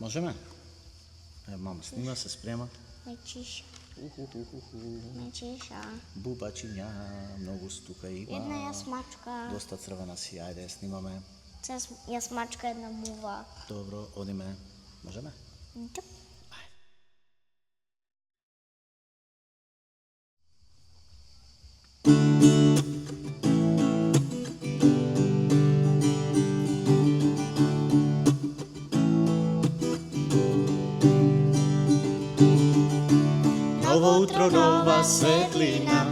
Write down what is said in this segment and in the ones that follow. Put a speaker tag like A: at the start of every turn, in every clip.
A: Može me? Evo mama snima se, sprema.
B: Nećiša. Nećiša.
A: Bubačinja, mnogo stuka ima.
B: Jedna jasmačka.
A: Dosta crvena si, ajde snima me.
B: Jasmačka, jedna muva.
A: Dobro, odi me. Može me?
B: Da.
A: Novo utro, nova svetlina,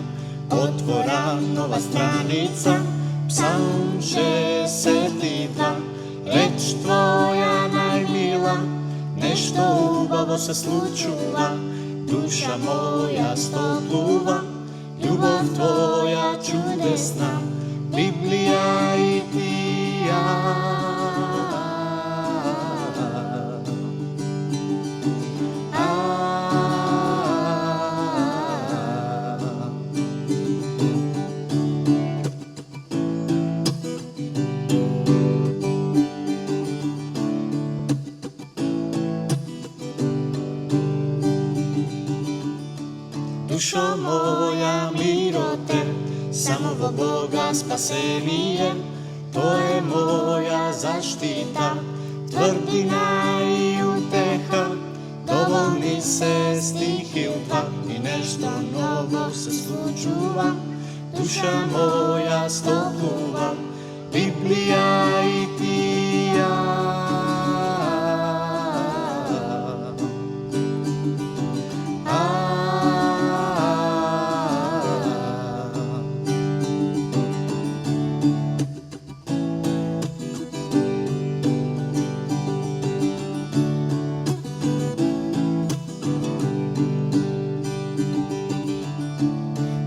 A: otvora nova stranica, Psalm 62, reč tvoja najmila, nešto ubavo se slučuva, duša moja stopluva, ljubav tvoja čudesna, Biblija i ti ja. Dušo moja mirote, samovo Boga spasenije, to je moja zaštita, tvrdina i uteha, dovoljni se stih i dva i nešto novo se slučuva, duša moja stopluva, Biblija i ti ja.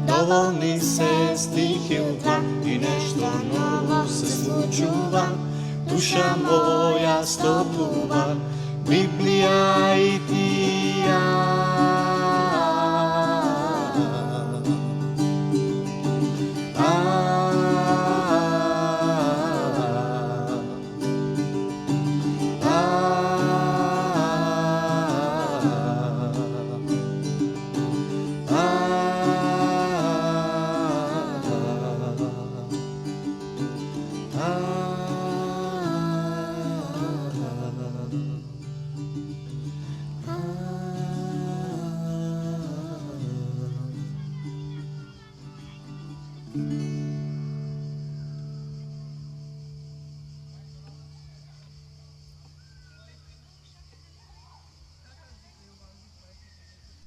A: Dovoljni se stih i dva i nešto novo se slučuva, duša moja stopluva, Biblija i ti ja.